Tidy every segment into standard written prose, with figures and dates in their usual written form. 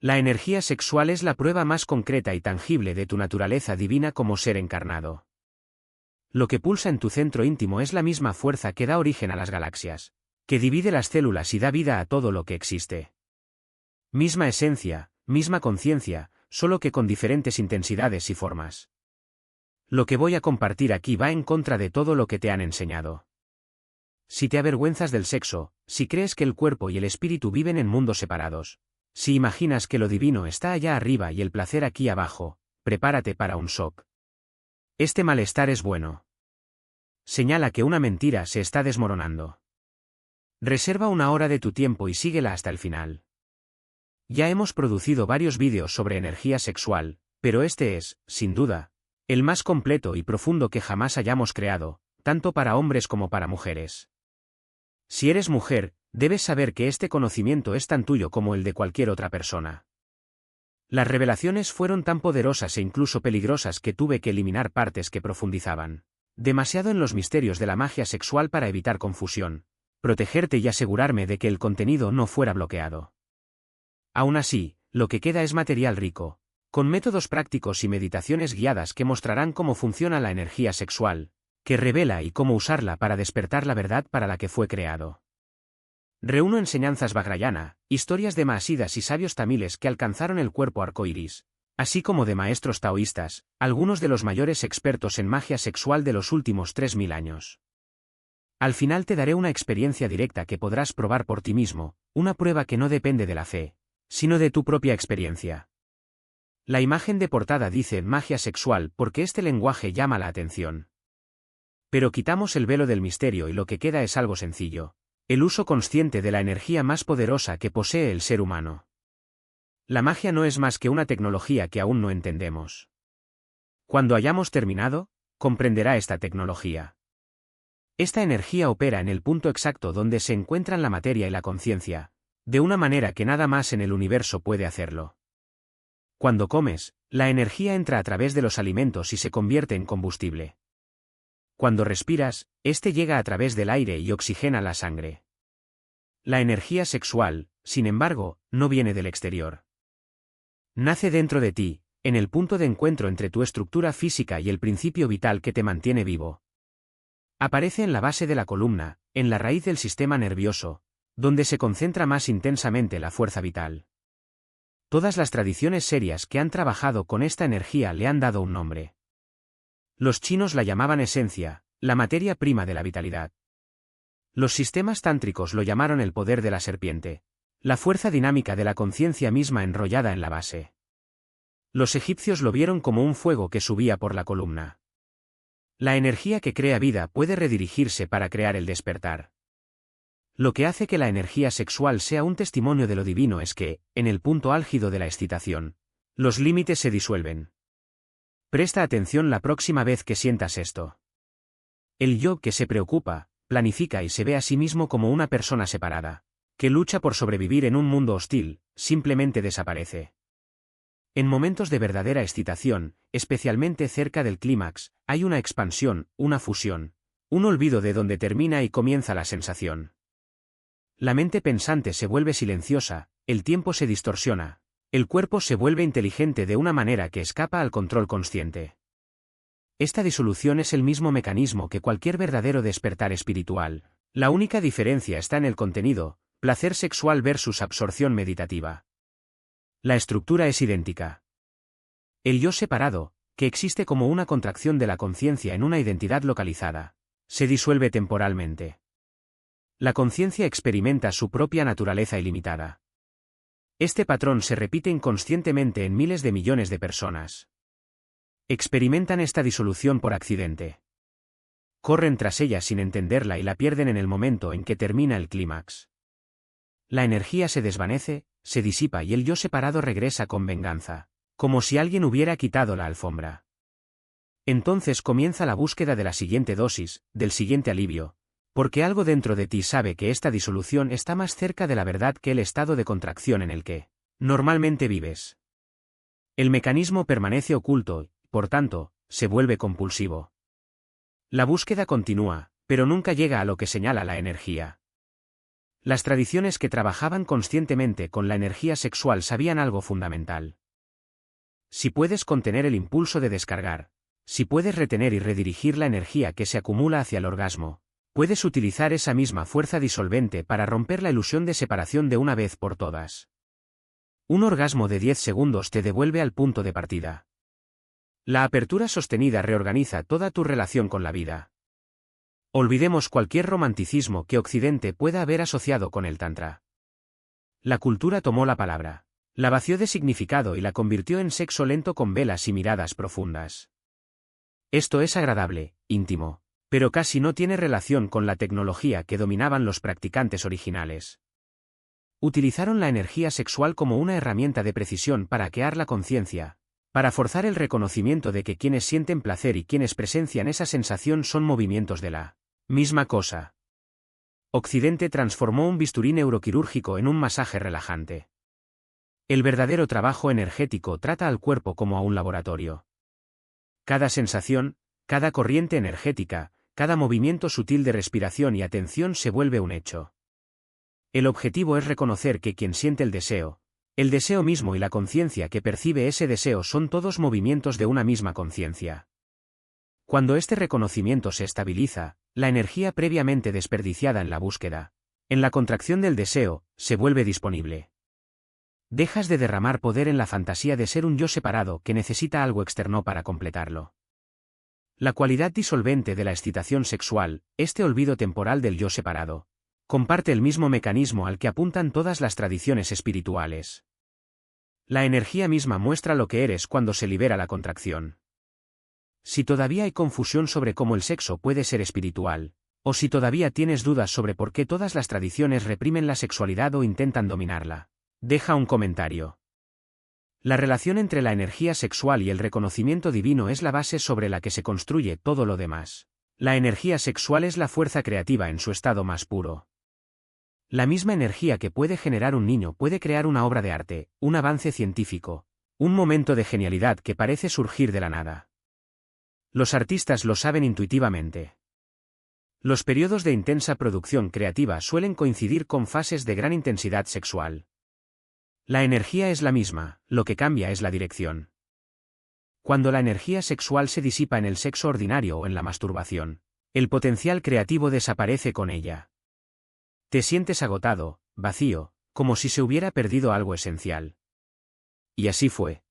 La energía sexual es la prueba más concreta y tangible de tu naturaleza divina como ser encarnado. Lo que pulsa en tu centro íntimo es la misma fuerza que da origen a las galaxias, que divide las células y da vida a todo lo que existe. Misma esencia, misma conciencia, solo que con diferentes intensidades y formas. Lo que voy a compartir aquí va en contra de todo lo que te han enseñado. Si te avergüenzas del sexo, si crees que el cuerpo y el espíritu viven en mundos separados, si imaginas que lo divino está allá arriba y el placer aquí abajo, prepárate para un shock. Este malestar es bueno. Señala que una mentira se está desmoronando. Reserva una hora de tu tiempo y síguela hasta el final. Ya hemos producido varios vídeos sobre energía sexual, pero este es, sin duda, el más completo y profundo que jamás hayamos creado, tanto para hombres como para mujeres. Si eres mujer, debes saber que este conocimiento es tan tuyo como el de cualquier otra persona. Las revelaciones fueron tan poderosas e incluso peligrosas que tuve que eliminar partes que profundizaban demasiado en los misterios de la magia sexual para evitar confusión, protegerte y asegurarme de que el contenido no fuera bloqueado. Aún así, lo que queda es material rico, con métodos prácticos y meditaciones guiadas que mostrarán cómo funciona la energía sexual, que revela y cómo usarla para despertar la verdad para la que fue creado. Reúno enseñanzas vajrayana, historias de mahasidas y sabios tamiles que alcanzaron el cuerpo arcoíris, así como de maestros taoístas, algunos de los mayores expertos en magia sexual de los últimos 3000 años. Al final te daré una experiencia directa que podrás probar por ti mismo, una prueba que no depende de la fe, sino de tu propia experiencia. La imagen de portada dice magia sexual porque este lenguaje llama la atención. Pero quitamos el velo del misterio y lo que queda es algo sencillo: el uso consciente de la energía más poderosa que posee el ser humano. La magia no es más que una tecnología que aún no entendemos. Cuando hayamos terminado, comprenderá esta tecnología. Esta energía opera en el punto exacto donde se encuentran la materia y la conciencia, de una manera que nada más en el universo puede hacerlo. Cuando comes, la energía entra a través de los alimentos y se convierte en combustible. Cuando respiras, este llega a través del aire y oxigena la sangre. La energía sexual, sin embargo, no viene del exterior. Nace dentro de ti, en el punto de encuentro entre tu estructura física y el principio vital que te mantiene vivo. Aparece en la base de la columna, en la raíz del sistema nervioso, donde se concentra más intensamente la fuerza vital. Todas las tradiciones serias que han trabajado con esta energía le han dado un nombre. Los chinos la llamaban esencia, la materia prima de la vitalidad. Los sistemas tántricos lo llamaron el poder de la serpiente, la fuerza dinámica de la conciencia misma enrollada en la base. Los egipcios lo vieron como un fuego que subía por la columna. La energía que crea vida puede redirigirse para crear el despertar. Lo que hace que la energía sexual sea un testimonio de lo divino es que, en el punto álgido de la excitación, los límites se disuelven. Presta atención la próxima vez que sientas esto. El yo que se preocupa, planifica y se ve a sí mismo como una persona separada, que lucha por sobrevivir en un mundo hostil, simplemente desaparece. En momentos de verdadera excitación, especialmente cerca del clímax, hay una expansión, una fusión, un olvido de donde termina y comienza la sensación. La mente pensante se vuelve silenciosa, el tiempo se distorsiona, el cuerpo se vuelve inteligente de una manera que escapa al control consciente. Esta disolución es el mismo mecanismo que cualquier verdadero despertar espiritual. La única diferencia está en el contenido, placer sexual versus absorción meditativa. La estructura es idéntica. El yo separado, que existe como una contracción de la conciencia en una identidad localizada, se disuelve temporalmente. La conciencia experimenta su propia naturaleza ilimitada. Este patrón se repite inconscientemente en miles de millones de personas. Experimentan esta disolución por accidente. Corren tras ella sin entenderla y la pierden en el momento en que termina el clímax. La energía se desvanece, se disipa y el yo separado regresa con venganza, como si alguien hubiera quitado la alfombra. Entonces comienza la búsqueda de la siguiente dosis, del siguiente alivio, porque algo dentro de ti sabe que esta disolución está más cerca de la verdad que el estado de contracción en el que normalmente vives. El mecanismo permanece oculto, por tanto, se vuelve compulsivo. La búsqueda continúa, pero nunca llega a lo que señala la energía. Las tradiciones que trabajaban conscientemente con la energía sexual sabían algo fundamental. Si puedes contener el impulso de descargar, si puedes retener y redirigir la energía que se acumula hacia el orgasmo, puedes utilizar esa misma fuerza disolvente para romper la ilusión de separación de una vez por todas. Un orgasmo de 10 segundos te devuelve al punto de partida. La apertura sostenida reorganiza toda tu relación con la vida. Olvidemos cualquier romanticismo que Occidente pueda haber asociado con el Tantra. La cultura tomó la palabra, la vació de significado y la convirtió en sexo lento con velas y miradas profundas. Esto es agradable, íntimo, pero casi no tiene relación con la tecnología que dominaban los practicantes originales. Utilizaron la energía sexual como una herramienta de precisión para hackear la conciencia, para forzar el reconocimiento de que quienes sienten placer y quienes presencian esa sensación son movimientos de la misma cosa. Occidente transformó un bisturí neuroquirúrgico en un masaje relajante. El verdadero trabajo energético trata al cuerpo como a un laboratorio. Cada sensación, cada corriente energética, cada movimiento sutil de respiración y atención se vuelve un hecho. El objetivo es reconocer que quien siente el deseo mismo y la conciencia que percibe ese deseo son todos movimientos de una misma conciencia. Cuando este reconocimiento se estabiliza, la energía previamente desperdiciada en la búsqueda, en la contracción del deseo, se vuelve disponible. Dejas de derramar poder en la fantasía de ser un yo separado que necesita algo externo para completarlo. La cualidad disolvente de la excitación sexual, este olvido temporal del yo separado, comparte el mismo mecanismo al que apuntan todas las tradiciones espirituales. La energía misma muestra lo que eres cuando se libera la contracción. Si todavía hay confusión sobre cómo el sexo puede ser espiritual, o si todavía tienes dudas sobre por qué todas las tradiciones reprimen la sexualidad o intentan dominarla, deja un comentario. La relación entre la energía sexual y el reconocimiento divino es la base sobre la que se construye todo lo demás. La energía sexual es la fuerza creativa en su estado más puro. La misma energía que puede generar un niño puede crear una obra de arte, un avance científico, un momento de genialidad que parece surgir de la nada. Los artistas lo saben intuitivamente. Los periodos de intensa producción creativa suelen coincidir con fases de gran intensidad sexual. La energía es la misma, lo que cambia es la dirección. Cuando la energía sexual se disipa en el sexo ordinario o en la masturbación, el potencial creativo desaparece con ella. Te sientes agotado, vacío, como si se hubiera perdido algo esencial. Y así fue.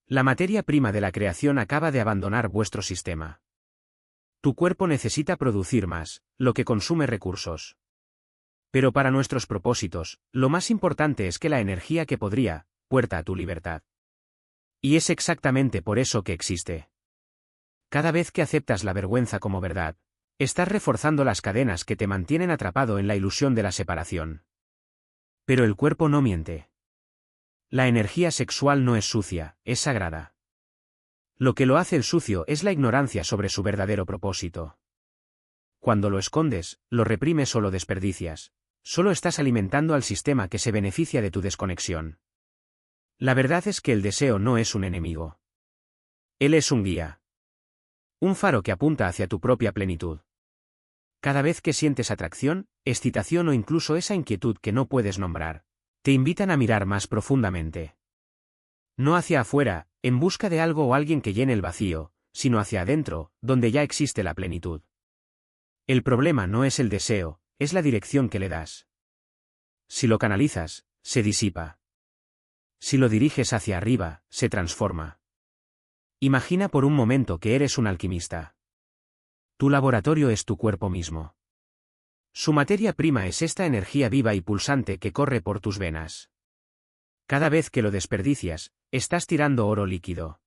La materia prima de la creación acaba de abandonar vuestro sistema. Tu cuerpo necesita producir más, lo que consume recursos. Pero para nuestros propósitos, lo más importante es que la energía que podría, puerta a tu libertad. Y es exactamente por eso que existe. Cada vez que aceptas la vergüenza como verdad, estás reforzando las cadenas que te mantienen atrapado en la ilusión de la separación. Pero el cuerpo no miente. La energía sexual no es sucia, es sagrada. Lo que lo hace el sucio es la ignorancia sobre su verdadero propósito. Cuando lo escondes, lo reprimes o lo desperdicias, solo estás alimentando al sistema que se beneficia de tu desconexión. La verdad es que el deseo no es un enemigo. Él es un guía. Un faro que apunta hacia tu propia plenitud. Cada vez que sientes atracción, excitación o incluso esa inquietud que no puedes nombrar, te invitan a mirar más profundamente. No hacia afuera, en busca de algo o alguien que llene el vacío, sino hacia adentro, donde ya existe la plenitud. El problema no es el deseo, es la dirección que le das. Si lo canalizas, se disipa. Si lo diriges hacia arriba, se transforma. Imagina por un momento que eres un alquimista. Tu laboratorio es tu cuerpo mismo. Su materia prima es esta energía viva y pulsante que corre por tus venas. Cada vez que lo desperdicias, estás tirando oro líquido.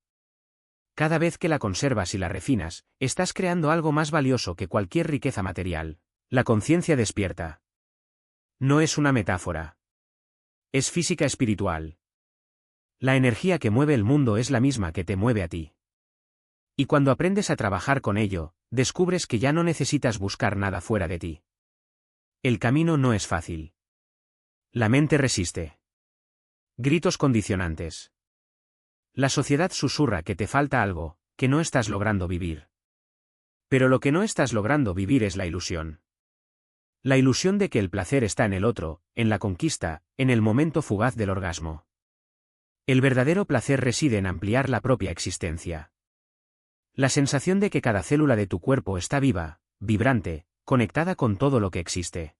Cada vez que la conservas y la refinas, estás creando algo más valioso que cualquier riqueza material. La conciencia despierta. No es una metáfora. Es física espiritual. La energía que mueve el mundo es la misma que te mueve a ti. Y cuando aprendes a trabajar con ello, descubres que ya no necesitas buscar nada fuera de ti. El camino no es fácil. La mente resiste. Gritos condicionantes. La sociedad susurra que te falta algo, que no estás logrando vivir. Pero lo que no estás logrando vivir es la ilusión. La ilusión de que el placer está en el otro, en la conquista, en el momento fugaz del orgasmo. El verdadero placer reside en ampliar la propia existencia. La sensación de que cada célula de tu cuerpo está viva, vibrante, conectada con todo lo que existe.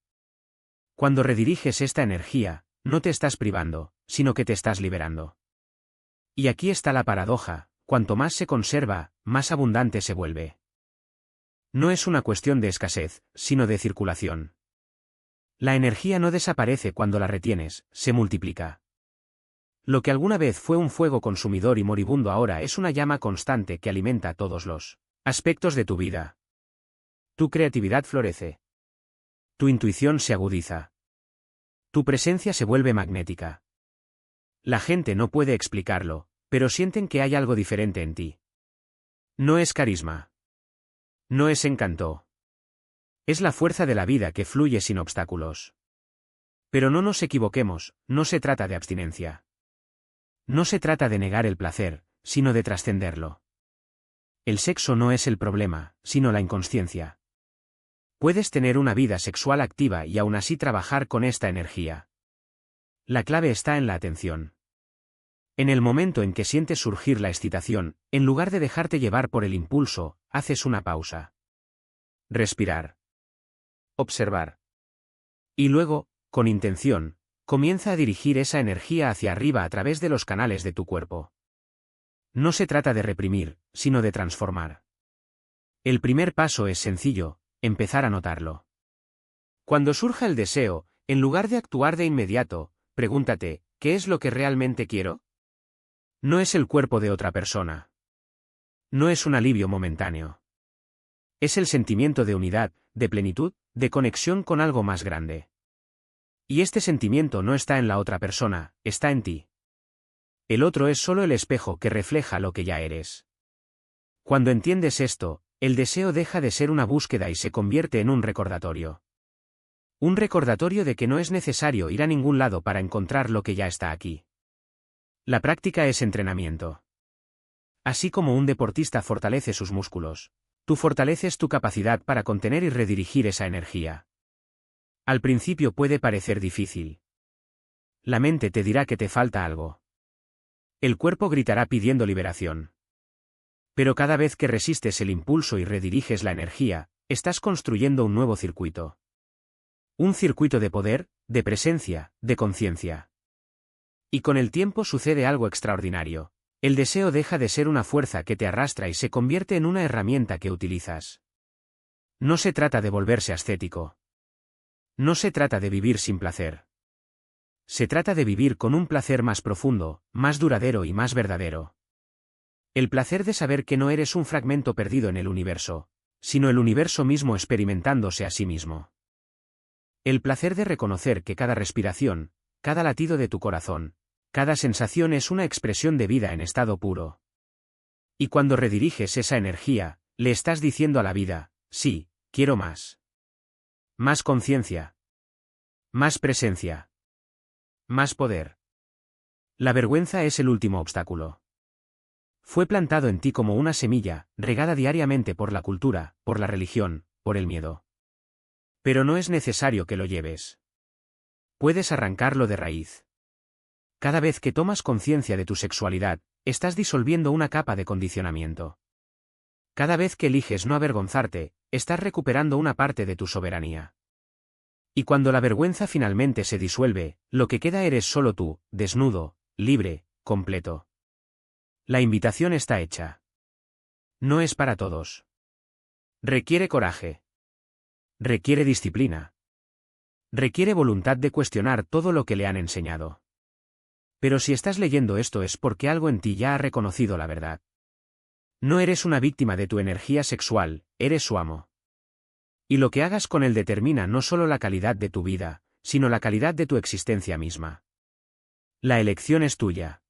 Cuando rediriges esta energía, no te estás privando, sino que te estás liberando. Y aquí está la paradoja: cuanto más se conserva, más abundante se vuelve. No es una cuestión de escasez, sino de circulación. La energía no desaparece cuando la retienes, se multiplica. Lo que alguna vez fue un fuego consumidor y moribundo ahora es una llama constante que alimenta todos los aspectos de tu vida. Tu creatividad florece. Tu intuición se agudiza. Tu presencia se vuelve magnética. La gente no puede explicarlo, pero sienten que hay algo diferente en ti. No es carisma. No es encanto. Es la fuerza de la vida que fluye sin obstáculos. Pero no nos equivoquemos, no se trata de abstinencia. No se trata de negar el placer, sino de trascenderlo. El sexo no es el problema, sino la inconsciencia. Puedes tener una vida sexual activa y aún así trabajar con esta energía. La clave está en la atención. En el momento en que sientes surgir la excitación, en lugar de dejarte llevar por el impulso, haces una pausa. Respirar. Observar. Y luego, con intención, comienza a dirigir esa energía hacia arriba a través de los canales de tu cuerpo. No se trata de reprimir, sino de transformar. El primer paso es sencillo: empezar a notarlo. Cuando surja el deseo, en lugar de actuar de inmediato, pregúntate: ¿qué es lo que realmente quiero? No es el cuerpo de otra persona. No es un alivio momentáneo. Es el sentimiento de unidad, de plenitud, de conexión con algo más grande. Y este sentimiento no está en la otra persona, está en ti. El otro es solo el espejo que refleja lo que ya eres. Cuando entiendes esto, el deseo deja de ser una búsqueda y se convierte en un recordatorio. Un recordatorio de que no es necesario ir a ningún lado para encontrar lo que ya está aquí. La práctica es entrenamiento. Así como un deportista fortalece sus músculos, tú fortaleces tu capacidad para contener y redirigir esa energía. Al principio puede parecer difícil. La mente te dirá que te falta algo. El cuerpo gritará pidiendo liberación. Pero cada vez que resistes el impulso y rediriges la energía, estás construyendo un nuevo circuito. Un circuito de poder, de presencia, de conciencia. Y con el tiempo sucede algo extraordinario. El deseo deja de ser una fuerza que te arrastra y se convierte en una herramienta que utilizas. No se trata de volverse ascético. No se trata de vivir sin placer. Se trata de vivir con un placer más profundo, más duradero y más verdadero. El placer de saber que no eres un fragmento perdido en el universo, sino el universo mismo experimentándose a sí mismo. El placer de reconocer que cada respiración, cada latido de tu corazón, cada sensación es una expresión de vida en estado puro. Y cuando rediriges esa energía, le estás diciendo a la vida: sí, quiero más. Más conciencia. Más presencia. Más poder. La vergüenza es el último obstáculo. Fue plantado en ti como una semilla, regada diariamente por la cultura, por la religión, por el miedo. Pero no es necesario que lo lleves. Puedes arrancarlo de raíz. Cada vez que tomas conciencia de tu sexualidad, estás disolviendo una capa de condicionamiento. Cada vez que eliges no avergonzarte, estás recuperando una parte de tu soberanía. Y cuando la vergüenza finalmente se disuelve, lo que queda eres solo tú, desnudo, libre, completo. La invitación está hecha. No es para todos. Requiere coraje. Requiere disciplina. Requiere voluntad de cuestionar todo lo que le han enseñado. Pero si estás leyendo esto es porque algo en ti ya ha reconocido la verdad. No eres una víctima de tu energía sexual, eres su amo. Y lo que hagas con él determina no solo la calidad de tu vida, sino la calidad de tu existencia misma. La elección es tuya.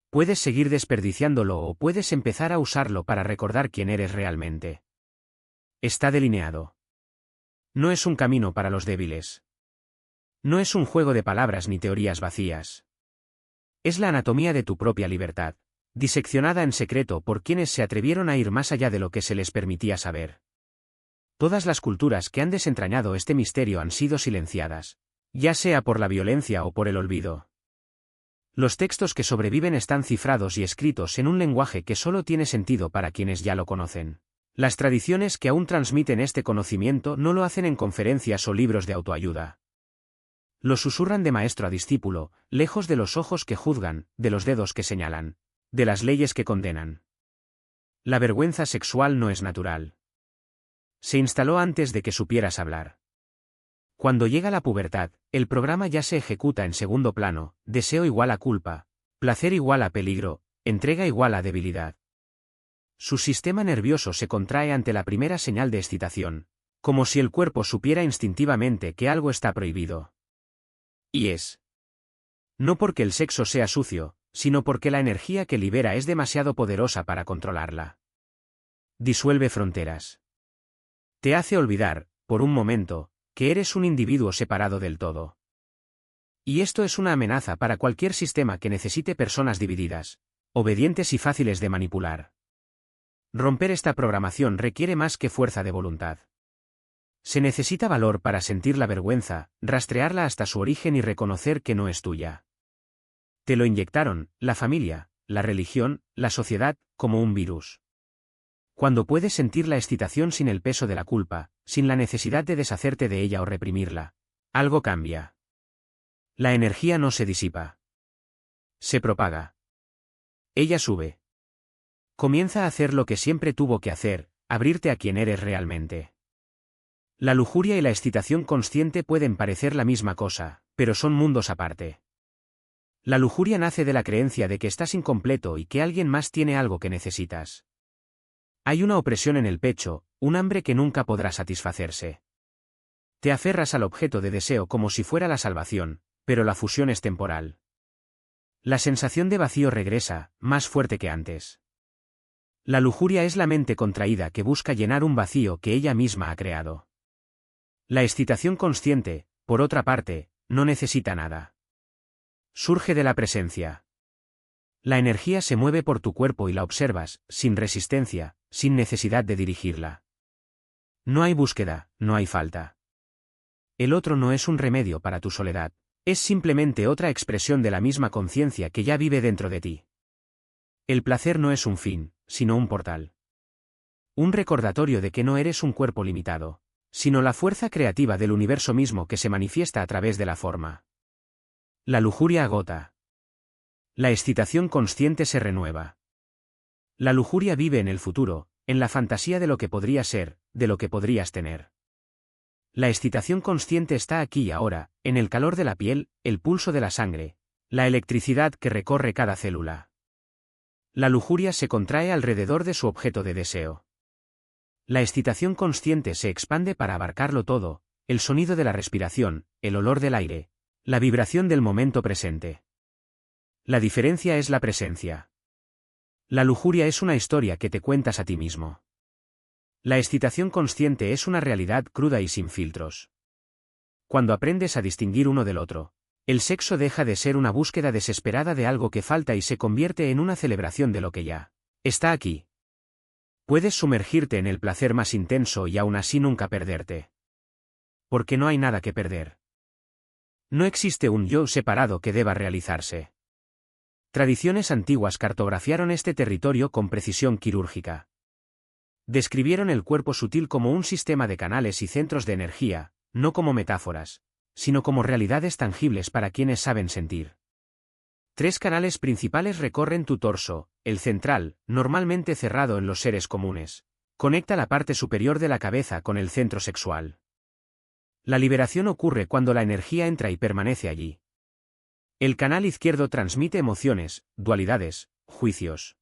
Puedes seguir desperdiciándolo o puedes empezar a usarlo para recordar quién eres realmente. Está delineado. No es un camino para los débiles. No es un juego de palabras ni teorías vacías. Es la anatomía de tu propia libertad, diseccionada en secreto por quienes se atrevieron a ir más allá de lo que se les permitía saber. Todas las culturas que han desentrañado este misterio han sido silenciadas, ya sea por la violencia o por el olvido. Los textos que sobreviven están cifrados y escritos en un lenguaje que solo tiene sentido para quienes ya lo conocen. Las tradiciones que aún transmiten este conocimiento no lo hacen en conferencias o libros de autoayuda. Lo susurran de maestro a discípulo, lejos de los ojos que juzgan, de los dedos que señalan, de las leyes que condenan. La vergüenza sexual no es natural. Se instaló antes de que supieras hablar. Cuando llega la pubertad, el programa ya se ejecuta en segundo plano: deseo igual a culpa, placer igual a peligro, entrega igual a debilidad. Su sistema nervioso se contrae ante la primera señal de excitación, como si el cuerpo supiera instintivamente que algo está prohibido. Y es. No porque el sexo sea sucio, sino porque la energía que libera es demasiado poderosa para controlarla. Disuelve fronteras. Te hace olvidar, por un momento, que eres un individuo separado del todo. Y esto es una amenaza para cualquier sistema que necesite personas divididas, obedientes y fáciles de manipular. Romper esta programación requiere más que fuerza de voluntad. Se necesita valor para sentir la vergüenza, rastrearla hasta su origen y reconocer que no es tuya. Te lo inyectaron, la familia, la religión, la sociedad, como un virus. Cuando puedes sentir la excitación sin el peso de la culpa, sin la necesidad de deshacerte de ella o reprimirla, algo cambia. La energía no se disipa. Se propaga. Ella sube. Comienza a hacer lo que siempre tuvo que hacer, abrirte a quien eres realmente. La lujuria y la excitación consciente pueden parecer la misma cosa, pero son mundos aparte. La lujuria nace de la creencia de que estás incompleto y que alguien más tiene algo que necesitas. Hay una opresión en el pecho, un hambre que nunca podrá satisfacerse. Te aferras al objeto de deseo como si fuera la salvación, pero la fusión es temporal. La sensación de vacío regresa, más fuerte que antes. La lujuria es la mente contraída que busca llenar un vacío que ella misma ha creado. La excitación consciente, por otra parte, no necesita nada. Surge de la presencia. La energía se mueve por tu cuerpo y la observas, sin resistencia, sin necesidad de dirigirla. No hay búsqueda, no hay falta. El otro no es un remedio para tu soledad, es simplemente otra expresión de la misma conciencia que ya vive dentro de ti. El placer no es un fin, sino un portal. Un recordatorio de que no eres un cuerpo limitado, sino la fuerza creativa del universo mismo que se manifiesta a través de la forma. La lujuria agota. La excitación consciente se renueva. La lujuria vive en el futuro, en la fantasía de lo que podría ser, de lo que podrías tener. La excitación consciente está aquí y ahora, en el calor de la piel, el pulso de la sangre, la electricidad que recorre cada célula. La lujuria se contrae alrededor de su objeto de deseo. La excitación consciente se expande para abarcarlo todo, el sonido de la respiración, el olor del aire, la vibración del momento presente. La diferencia es la presencia. La lujuria es una historia que te cuentas a ti mismo. La excitación consciente es una realidad cruda y sin filtros. Cuando aprendes a distinguir uno del otro, el sexo deja de ser una búsqueda desesperada de algo que falta y se convierte en una celebración de lo que ya está aquí. Puedes sumergirte en el placer más intenso y aún así nunca perderte. Porque no hay nada que perder. No existe un yo separado que deba realizarse. Tradiciones antiguas cartografiaron este territorio con precisión quirúrgica. Describieron el cuerpo sutil como un sistema de canales y centros de energía, no como metáforas, sino como realidades tangibles para quienes saben sentir. 3 canales principales recorren tu torso: el central, normalmente cerrado en los seres comunes, conecta la parte superior de la cabeza con el centro sexual. La liberación ocurre cuando la energía entra y permanece allí. El canal izquierdo transmite emociones, dualidades, juicios.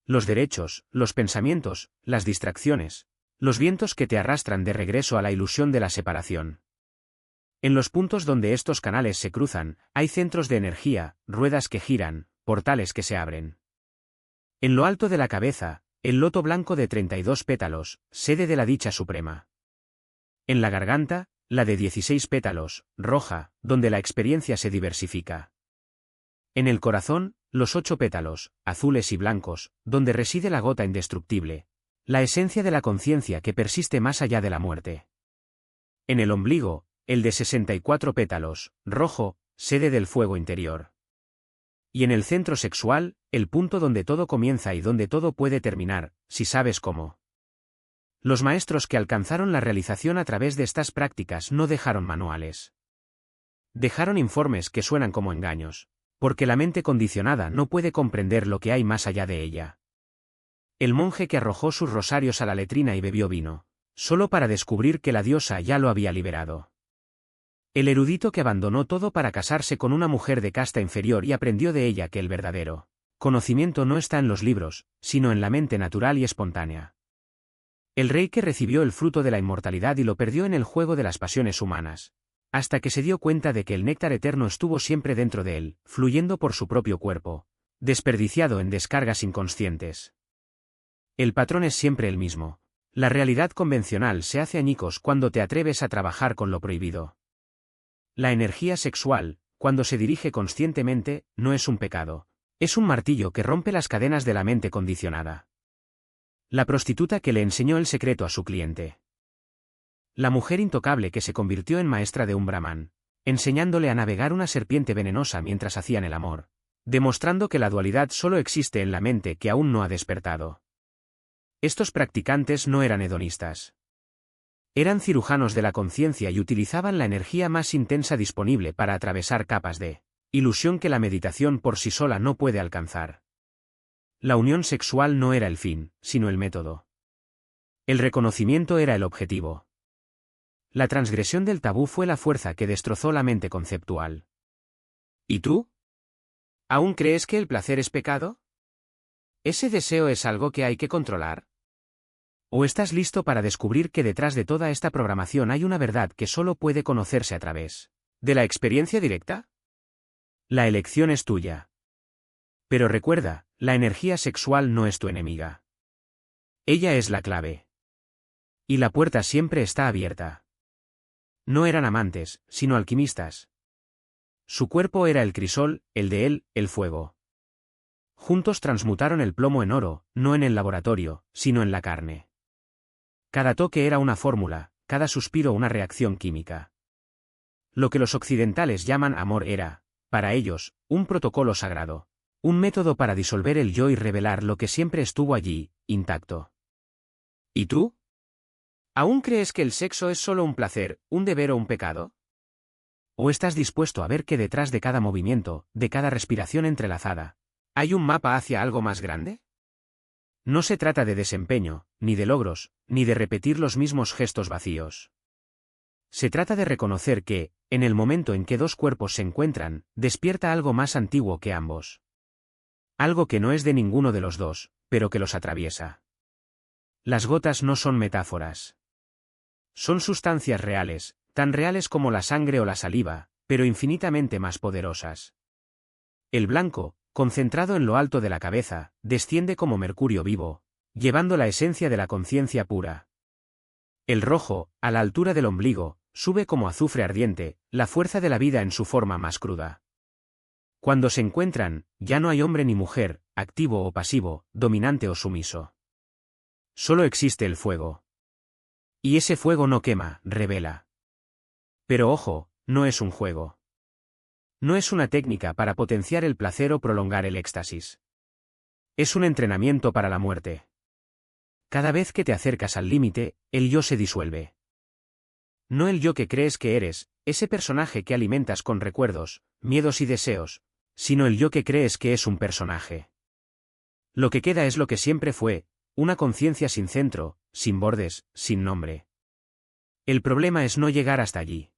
Los derechos, los pensamientos, las distracciones, los vientos que te arrastran de regreso a la ilusión de la separación. En los puntos donde estos canales se cruzan, hay centros de energía, ruedas que giran, portales que se abren. En lo alto de la cabeza, el loto blanco de 32 pétalos, sede de la dicha suprema. En la garganta, la de 16 pétalos, roja, donde la experiencia se diversifica. En el corazón, los 8 pétalos, azules y blancos, donde reside la gota indestructible, La esencia de la conciencia que persiste más allá de la muerte. En el ombligo, el de 64 pétalos, rojo, sede del fuego interior. Y en el centro sexual, el punto donde todo comienza y donde todo puede terminar, si sabes cómo. Los maestros que alcanzaron la realización a través de estas prácticas no dejaron manuales. Dejaron informes que suenan como engaños, porque la mente condicionada no puede comprender lo que hay más allá de ella. El monje que arrojó sus rosarios a la letrina y bebió vino, solo para descubrir que la diosa ya lo había liberado. El erudito que abandonó todo para casarse con una mujer de casta inferior y aprendió de ella que el verdadero conocimiento no está en los libros, sino en la mente natural y espontánea. El rey que recibió el fruto de la inmortalidad y lo perdió en el juego de las pasiones humanas, hasta que se dio cuenta de que el néctar eterno estuvo siempre dentro de él, fluyendo por su propio cuerpo, desperdiciado en descargas inconscientes. El patrón es siempre el mismo. La realidad convencional se hace añicos cuando te atreves a trabajar con lo prohibido. La energía sexual, cuando se dirige conscientemente, no es un pecado. Es un martillo que rompe las cadenas de la mente condicionada. La prostituta que le enseñó el secreto a su cliente. La mujer intocable que se convirtió en maestra de un brahman, enseñándole a navegar una serpiente venenosa mientras hacían el amor, demostrando que la dualidad solo existe en la mente que aún no ha despertado. Estos practicantes no eran hedonistas. Eran cirujanos de la conciencia y utilizaban la energía más intensa disponible para atravesar capas de ilusión que la meditación por sí sola no puede alcanzar. La unión sexual no era el fin, sino el método. El reconocimiento era el objetivo. La transgresión del tabú fue la fuerza que destrozó la mente conceptual. ¿Y tú? ¿Aún crees que el placer es pecado? ¿Ese deseo es algo que hay que controlar? ¿O estás listo para descubrir que detrás de toda esta programación hay una verdad que solo puede conocerse a través de la experiencia directa? La elección es tuya. Pero recuerda, la energía sexual no es tu enemiga. Ella es la clave. Y la puerta siempre está abierta. No eran amantes, sino alquimistas. Su cuerpo era el crisol, el de él, el fuego. Juntos transmutaron el plomo en oro, no en el laboratorio, sino en la carne. Cada toque era una fórmula, cada suspiro una reacción química. Lo que los occidentales llaman amor era, para ellos, un protocolo sagrado. Un método para disolver el yo y revelar lo que siempre estuvo allí, intacto. ¿Y tú? ¿Aún crees que el sexo es solo un placer, un deber o un pecado? ¿O estás dispuesto a ver que detrás de cada movimiento, de cada respiración entrelazada, hay un mapa hacia algo más grande? No se trata de desempeño, ni de logros, ni de repetir los mismos gestos vacíos. Se trata de reconocer que, en el momento en que dos cuerpos se encuentran, despierta algo más antiguo que ambos. Algo que no es de ninguno de los dos, pero que los atraviesa. Las gotas no son metáforas. Son sustancias reales, tan reales como la sangre o la saliva, pero infinitamente más poderosas. El blanco, concentrado en lo alto de la cabeza, desciende como mercurio vivo, llevando la esencia de la conciencia pura. El rojo, a la altura del ombligo, sube como azufre ardiente, la fuerza de la vida en su forma más cruda. Cuando se encuentran, ya no hay hombre ni mujer, activo o pasivo, dominante o sumiso. Solo existe el fuego. Y ese fuego no quema, revela. Pero ojo, no es un juego. No es una técnica para potenciar el placer o prolongar el éxtasis. Es un entrenamiento para la muerte. Cada vez que te acercas al límite, el yo se disuelve. No el yo que crees que eres, ese personaje que alimentas con recuerdos, miedos y deseos, sino el yo que crees que es un personaje. Lo que queda es lo que siempre fue, una conciencia sin centro, sin bordes, sin nombre. El problema es no llegar hasta allí.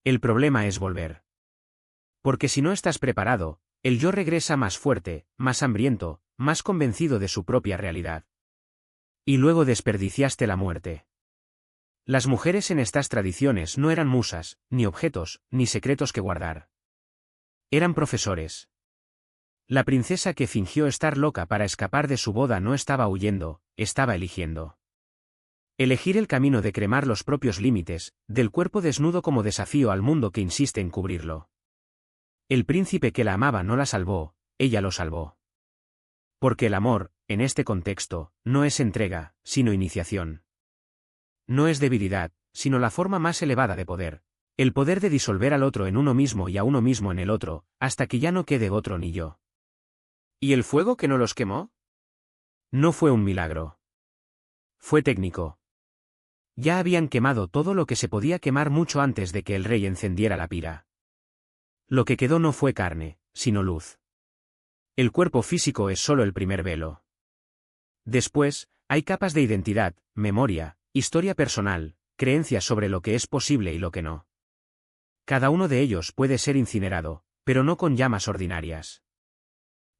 El problema es volver. Porque si no estás preparado, el yo regresa más fuerte, más hambriento, más convencido de su propia realidad. Y luego desperdiciaste la muerte. Las mujeres en estas tradiciones no eran musas, ni objetos, ni secretos que guardar. Eran profesores. La princesa que fingió estar loca para escapar de su boda no estaba huyendo, estaba eligiendo. Elegir el camino de cremar los propios límites, del cuerpo desnudo como desafío al mundo que insiste en cubrirlo. El príncipe que la amaba no la salvó, ella lo salvó. Porque el amor, en este contexto, no es entrega, sino iniciación. No es debilidad, sino la forma más elevada de poder. El poder de disolver al otro en uno mismo y a uno mismo en el otro, hasta que ya no quede otro ni yo. ¿Y el fuego que no los quemó? No fue un milagro. Fue técnico. Ya habían quemado todo lo que se podía quemar mucho antes de que el rey encendiera la pira. Lo que quedó no fue carne, sino luz. El cuerpo físico es solo el primer velo. Después, hay capas de identidad, memoria, historia personal, creencias sobre lo que es posible y lo que no. Cada uno de ellos puede ser incinerado, pero no con llamas ordinarias.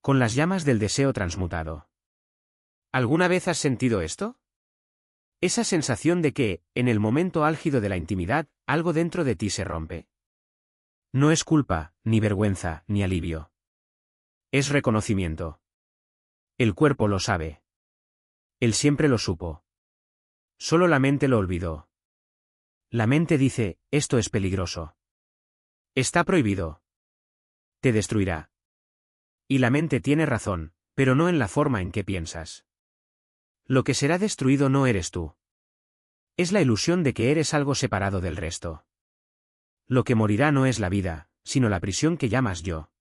Con las llamas del deseo transmutado. ¿Alguna vez has sentido esto? Esa sensación de que, en el momento álgido de la intimidad, algo dentro de ti se rompe. No es culpa, ni vergüenza, ni alivio. Es reconocimiento. El cuerpo lo sabe. Él siempre lo supo. Solo la mente lo olvidó. La mente dice, esto es peligroso. Está prohibido. Te destruirá. Y la mente tiene razón, pero no en la forma en que piensas. Lo que será destruido no eres tú. Es la ilusión de que eres algo separado del resto. Lo que morirá no es la vida, sino la prisión que llamas yo.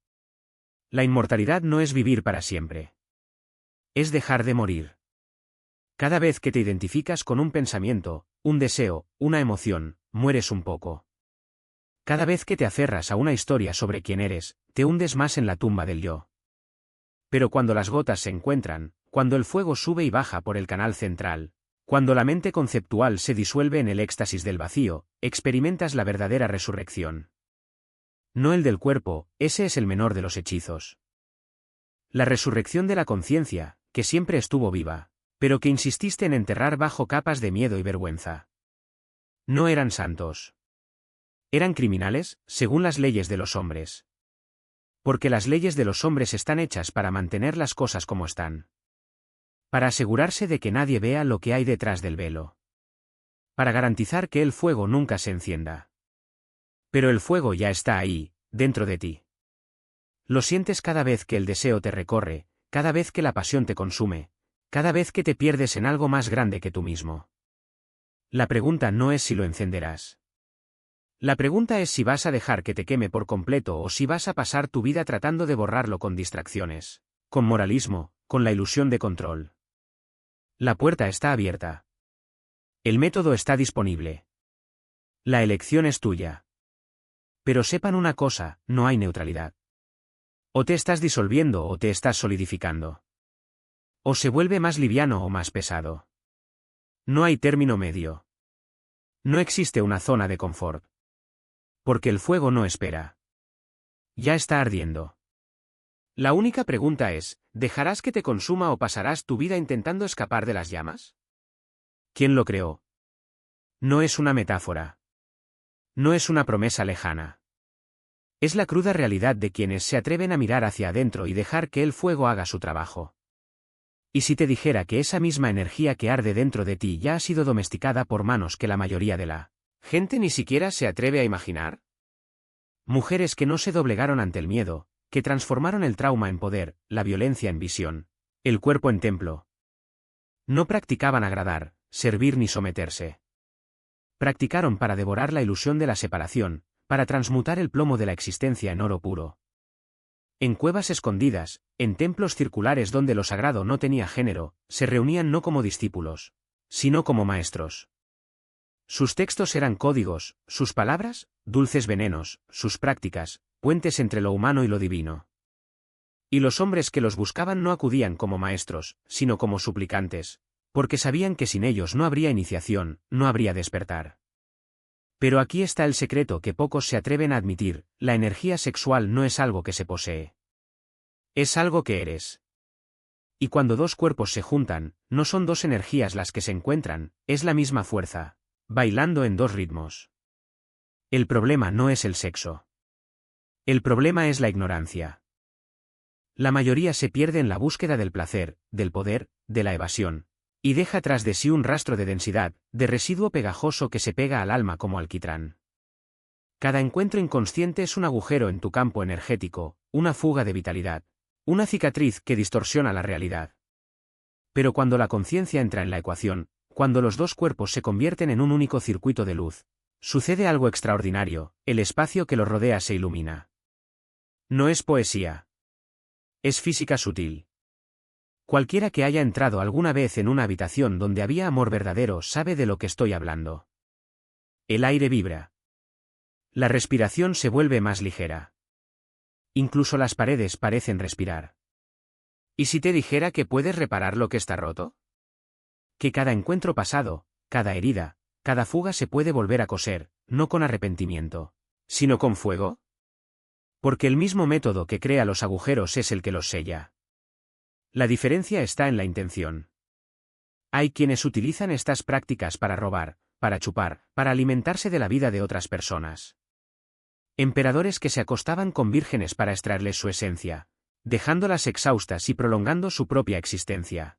La inmortalidad no es vivir para siempre. Es dejar de morir. Cada vez que te identificas con un pensamiento, un deseo, una emoción, mueres un poco. Cada vez que te aferras a una historia sobre quién eres, te hundes más en la tumba del yo. Pero cuando las gotas se encuentran, cuando el fuego sube y baja por el canal central, cuando la mente conceptual se disuelve en el éxtasis del vacío, experimentas la verdadera resurrección. No el del cuerpo, ese es el menor de los hechizos. La resurrección de la conciencia, que siempre estuvo viva, pero que insististe en enterrar bajo capas de miedo y vergüenza. No eran santos. Eran criminales, según las leyes de los hombres. Porque las leyes de los hombres están hechas para mantener las cosas como están. Para asegurarse de que nadie vea lo que hay detrás del velo. Para garantizar que el fuego nunca se encienda. Pero el fuego ya está ahí, dentro de ti. Lo sientes cada vez que el deseo te recorre, cada vez que la pasión te consume, cada vez que te pierdes en algo más grande que tú mismo. La pregunta no es si lo encenderás. La pregunta es si vas a dejar que te queme por completo o si vas a pasar tu vida tratando de borrarlo con distracciones, con moralismo, con la ilusión de control. La puerta está abierta. El método está disponible. La elección es tuya. Pero sepan una cosa, no hay neutralidad. O te estás disolviendo o te estás solidificando. O se vuelve más liviano o más pesado. No hay término medio. No existe una zona de confort. Porque el fuego no espera. Ya está ardiendo. La única pregunta es, ¿dejarás que te consuma o pasarás tu vida intentando escapar de las llamas? ¿Quién lo creó? No es una metáfora. No es una promesa lejana. Es la cruda realidad de quienes se atreven a mirar hacia adentro y dejar que el fuego haga su trabajo. ¿Y si te dijera que esa misma energía que arde dentro de ti ya ha sido domesticada por manos que la mayoría de la gente ni siquiera se atreve a imaginar? Mujeres que no se doblegaron ante el miedo, que transformaron el trauma en poder, la violencia en visión, el cuerpo en templo. No practicaban agradar, servir ni someterse. Practicaron para devorar la ilusión de la separación, para transmutar el plomo de la existencia en oro puro. En cuevas escondidas, en templos circulares donde lo sagrado no tenía género, se reunían no como discípulos, sino como maestros. Sus textos eran códigos, sus palabras, dulces venenos, sus prácticas, puentes entre lo humano y lo divino. Y los hombres que los buscaban no acudían como maestros, sino como suplicantes, porque sabían que sin ellos no habría iniciación, no habría despertar. Pero aquí está el secreto que pocos se atreven a admitir, la energía sexual no es algo que se posee. Es algo que eres. Y cuando dos cuerpos se juntan, no son dos energías las que se encuentran, es la misma fuerza, bailando en dos ritmos. El problema no es el sexo. El problema es la ignorancia. La mayoría se pierde en la búsqueda del placer, del poder, de la evasión, y deja tras de sí un rastro de densidad, de residuo pegajoso que se pega al alma como alquitrán. Cada encuentro inconsciente es un agujero en tu campo energético, una fuga de vitalidad. Una cicatriz que distorsiona la realidad. Pero cuando la conciencia entra en la ecuación, cuando los dos cuerpos se convierten en un único circuito de luz, sucede algo extraordinario, el espacio que los rodea se ilumina. No es poesía. Es física sutil. Cualquiera que haya entrado alguna vez en una habitación donde había amor verdadero sabe de lo que estoy hablando. El aire vibra. La respiración se vuelve más ligera. Incluso las paredes parecen respirar. ¿Y si te dijera que puedes reparar lo que está roto? Que cada encuentro pasado, cada herida, cada fuga se puede volver a coser, no con arrepentimiento, sino con fuego. Porque el mismo método que crea los agujeros es el que los sella. La diferencia está en la intención. Hay quienes utilizan estas prácticas para robar, para chupar, para alimentarse de la vida de otras personas. Emperadores que se acostaban con vírgenes para extraerles su esencia, dejándolas exhaustas y prolongando su propia existencia.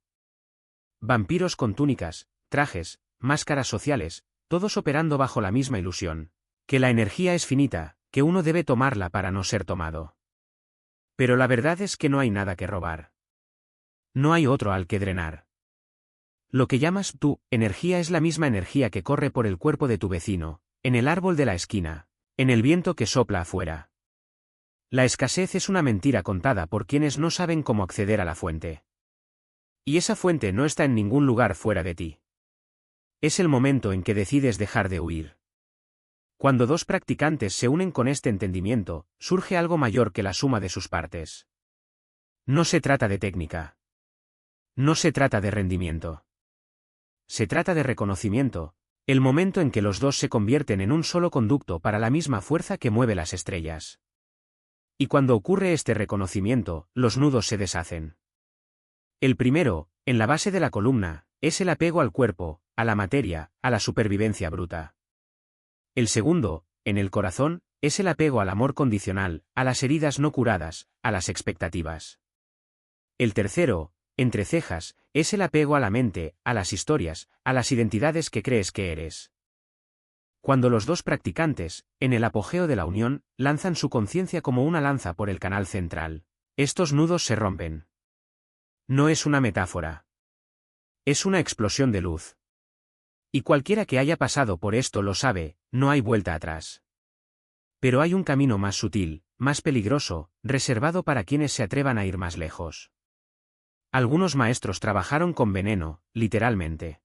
Vampiros con túnicas, trajes, máscaras sociales, todos operando bajo la misma ilusión, que la energía es finita, que uno debe tomarla para no ser tomado. Pero la verdad es que no hay nada que robar. No hay otro al que drenar. Lo que llamas tú, energía es la misma energía que corre por el cuerpo de tu vecino, en el árbol de la esquina, en el viento que sopla afuera. La escasez es una mentira contada por quienes no saben cómo acceder a la fuente. Y esa fuente no está en ningún lugar fuera de ti. Es el momento en que decides dejar de huir. Cuando dos practicantes se unen con este entendimiento, surge algo mayor que la suma de sus partes. No se trata de técnica. No se trata de rendimiento. Se trata de reconocimiento, el momento en que los dos se convierten en un solo conducto para la misma fuerza que mueve las estrellas. Y cuando ocurre este reconocimiento, los nudos se deshacen. El primero, en la base de la columna, es el apego al cuerpo, a la materia, a la supervivencia bruta. El segundo, en el corazón, es el apego al amor condicional, a las heridas no curadas, a las expectativas. El tercero, entre cejas, es el apego a la mente, a las historias, a las identidades que crees que eres. Cuando los dos practicantes, en el apogeo de la unión, lanzan su conciencia como una lanza por el canal central, estos nudos se rompen. No es una metáfora. Es una explosión de luz. Y cualquiera que haya pasado por esto lo sabe, no hay vuelta atrás. Pero hay un camino más sutil, más peligroso, reservado para quienes se atrevan a ir más lejos. Algunos maestros trabajaron con veneno, literalmente.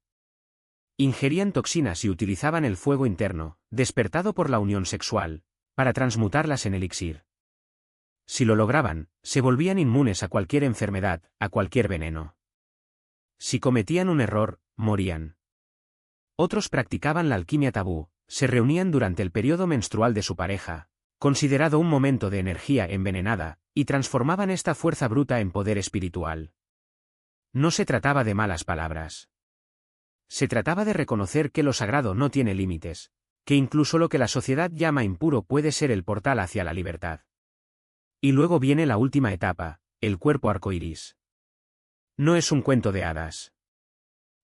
Ingerían toxinas y utilizaban el fuego interno, despertado por la unión sexual, para transmutarlas en elixir. Si lo lograban, se volvían inmunes a cualquier enfermedad, a cualquier veneno. Si cometían un error, morían. Otros practicaban la alquimia tabú, se reunían durante el periodo menstrual de su pareja, considerado un momento de energía envenenada, y transformaban esta fuerza bruta en poder espiritual. No se trataba de malas palabras. Se trataba de reconocer que lo sagrado no tiene límites, que incluso lo que la sociedad llama impuro puede ser el portal hacia la libertad. Y luego viene la última etapa, el cuerpo arcoíris. No es un cuento de hadas.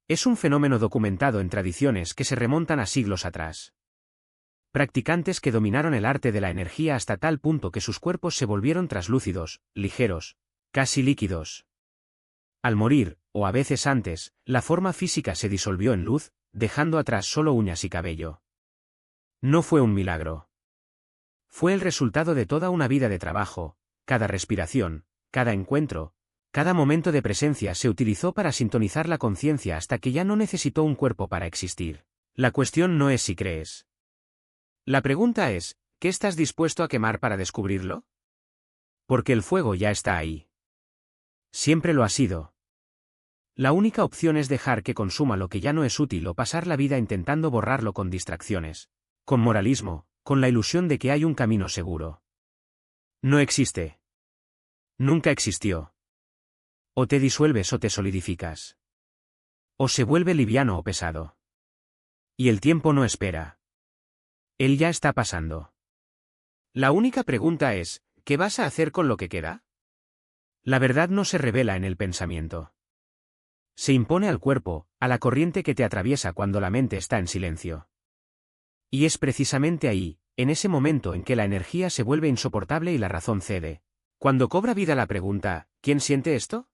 Es un fenómeno documentado en tradiciones que se remontan a siglos atrás. Practicantes que dominaron el arte de la energía hasta tal punto que sus cuerpos se volvieron traslúcidos, ligeros, casi líquidos. Al morir, o a veces antes, la forma física se disolvió en luz, dejando atrás solo uñas y cabello. No fue un milagro. Fue el resultado de toda una vida de trabajo, cada respiración, cada encuentro, cada momento de presencia se utilizó para sintonizar la conciencia hasta que ya no necesitó un cuerpo para existir. La cuestión no es si crees. La pregunta es, ¿qué estás dispuesto a quemar para descubrirlo? Porque el fuego ya está ahí. Siempre lo ha sido. La única opción es dejar que consuma lo que ya no es útil o pasar la vida intentando borrarlo con distracciones, con moralismo, con la ilusión de que hay un camino seguro. No existe. Nunca existió. O te disuelves o te solidificas. O se vuelve liviano o pesado. Y el tiempo no espera. Él ya está pasando. La única pregunta es, ¿qué vas a hacer con lo que queda? La verdad no se revela en el pensamiento. Se impone al cuerpo, a la corriente que te atraviesa cuando la mente está en silencio. Y es precisamente ahí, en ese momento en que la energía se vuelve insoportable y la razón cede, Cuando cobra vida la pregunta, ¿quién siente esto?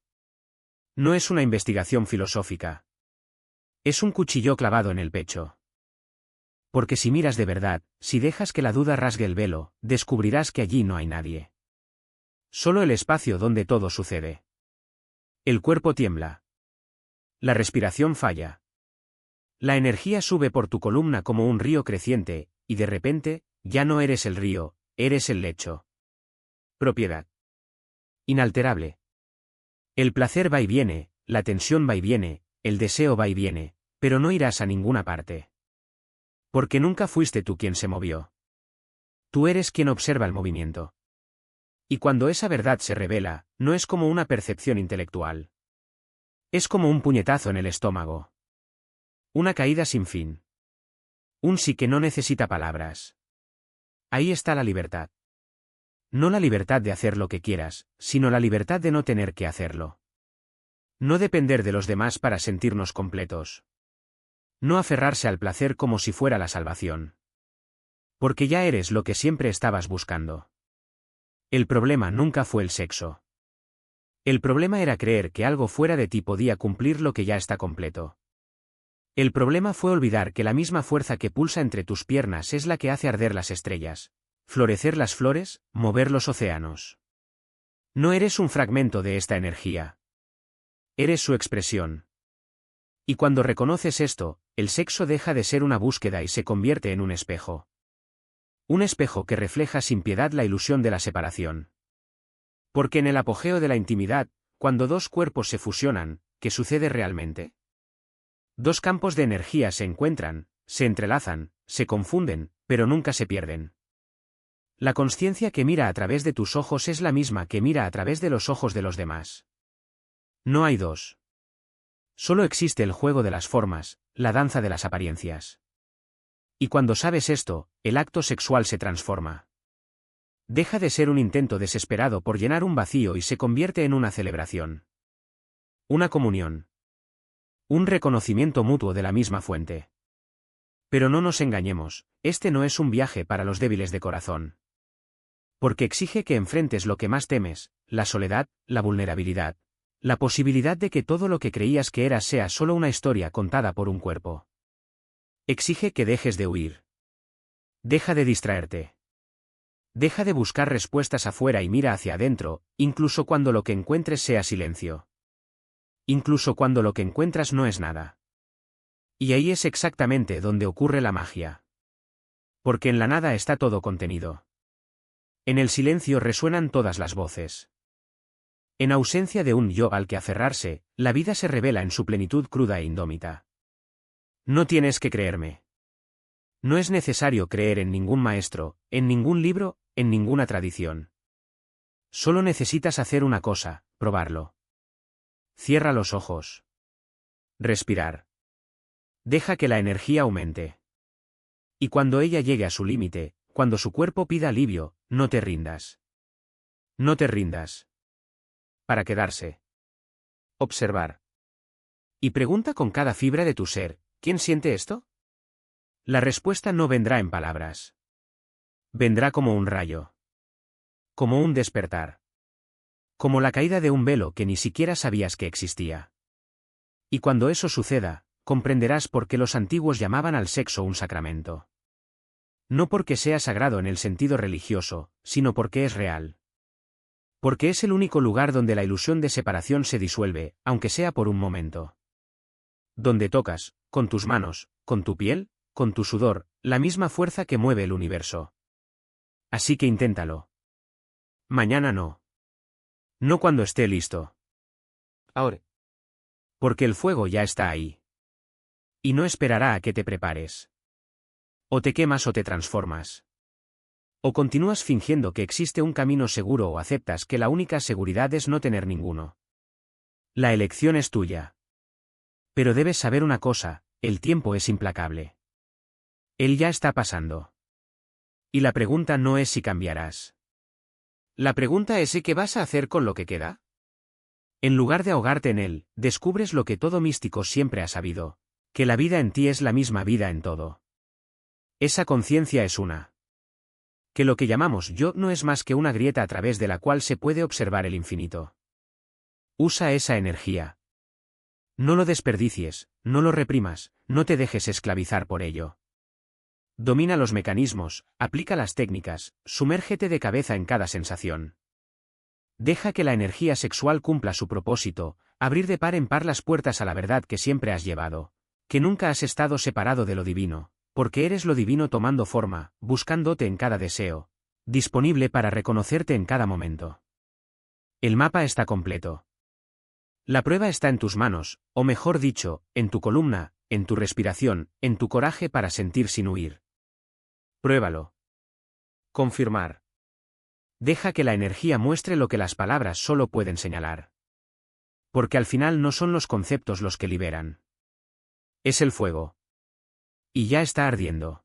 No es una investigación filosófica. Es un cuchillo clavado en el pecho. Porque si miras de verdad, si dejas que la duda rasgue el velo, descubrirás que allí no hay nadie. Solo el espacio donde todo sucede. El cuerpo tiembla. La respiración falla. La energía sube por tu columna como un río creciente, y de repente, ya no eres el río, eres el lecho. Propiedad. Inalterable. El placer va y viene, la tensión va y viene, el deseo va y viene, pero no irás a ninguna parte. Porque nunca fuiste tú quien se movió. Tú eres quien observa el movimiento. Y cuando esa verdad se revela, no es como una percepción intelectual. Es como un puñetazo en el estómago. Una caída sin fin. Un sí que no necesita palabras. Ahí está la libertad. No la libertad de hacer lo que quieras, sino la libertad de no tener que hacerlo. No depender de los demás para sentirnos completos. No aferrarse al placer como si fuera la salvación. Porque ya eres lo que siempre estabas buscando. El problema nunca fue el sexo. El problema era creer que algo fuera de ti podía cumplir lo que ya está completo. El problema fue olvidar que la misma fuerza que pulsa entre tus piernas es la que hace arder las estrellas, florecer las flores, mover los océanos. No eres un fragmento de esta energía. Eres su expresión. Y cuando reconoces esto, el sexo deja de ser una búsqueda y se convierte en un espejo. Un espejo que refleja sin piedad la ilusión de la separación. Porque en el apogeo de la intimidad, cuando dos cuerpos se fusionan, ¿qué sucede realmente? Dos campos de energía se encuentran, se entrelazan, se confunden, pero nunca se pierden. La consciencia que mira a través de tus ojos es la misma que mira a través de los ojos de los demás. No hay dos. Solo existe el juego de las formas, la danza de las apariencias. Y cuando sabes esto, el acto sexual se transforma. Deja de ser un intento desesperado por llenar un vacío y se convierte en una celebración. Una comunión. Un reconocimiento mutuo de la misma fuente. Pero no nos engañemos, este no es un viaje para los débiles de corazón. Porque exige que enfrentes lo que más temes, la soledad, la vulnerabilidad, la posibilidad de que todo lo que creías que eras sea solo una historia contada por un cuerpo. Exige que dejes de huir. Deja de distraerte. Deja de buscar respuestas afuera y mira hacia adentro, incluso cuando lo que encuentres sea silencio. Incluso cuando lo que encuentras no es nada. Y ahí es exactamente donde ocurre la magia. Porque en la nada está todo contenido. En el silencio resuenan todas las voces. En ausencia de un yo al que aferrarse, la vida se revela en su plenitud cruda e indómita. No tienes que creerme. No es necesario creer en ningún maestro, en ningún libro, en ninguna tradición. Solo necesitas hacer una cosa, probarlo. Cierra los ojos. Respirar. Deja que la energía aumente. Y cuando ella llegue a su límite, cuando su cuerpo pida alivio, no te rindas. No te rindas. Para quedarse. Observar. Y pregunta con cada fibra de tu ser, ¿quién siente esto? La respuesta no vendrá en palabras. Vendrá como un rayo. Como un despertar. Como la caída de un velo que ni siquiera sabías que existía. Y cuando eso suceda, comprenderás por qué los antiguos llamaban al sexo un sacramento. No porque sea sagrado en el sentido religioso, sino porque es real. Porque es el único lugar donde la ilusión de separación se disuelve, aunque sea por un momento. Donde tocas, con tus manos, con tu piel, con tu sudor, la misma fuerza que mueve el universo. Así que inténtalo. Mañana no. No cuando esté listo. Ahora. Porque el fuego ya está ahí. Y no esperará a que te prepares. O te quemas o te transformas. O continúas fingiendo que existe un camino seguro o aceptas que la única seguridad es no tener ninguno. La elección es tuya. Pero debes saber una cosa, el tiempo es implacable. Él ya está pasando. Y la pregunta no es si cambiarás. La pregunta es ¿qué vas a hacer con lo que queda? En lugar de ahogarte en él, descubres lo que todo místico siempre ha sabido, que la vida en ti es la misma vida en todo. Esa conciencia es una. Que lo que llamamos yo no es más que una grieta a través de la cual se puede observar el infinito. Usa esa energía. No lo desperdicies, no lo reprimas, no te dejes esclavizar por ello. Domina los mecanismos, aplica las técnicas, sumérgete de cabeza en cada sensación. Deja que la energía sexual cumpla su propósito, abrir de par en par las puertas a la verdad que siempre has llevado, que nunca has estado separado de lo divino, porque eres lo divino tomando forma, buscándote en cada deseo, disponible para reconocerte en cada momento. El mapa está completo. La prueba está en tus manos, o mejor dicho, en tu columna, en tu respiración, en tu coraje para sentir sin huir. Pruébalo. Confirmar. Deja que la energía muestre lo que las palabras solo pueden señalar. Porque al final no son los conceptos los que liberan. Es el fuego. Y ya está ardiendo.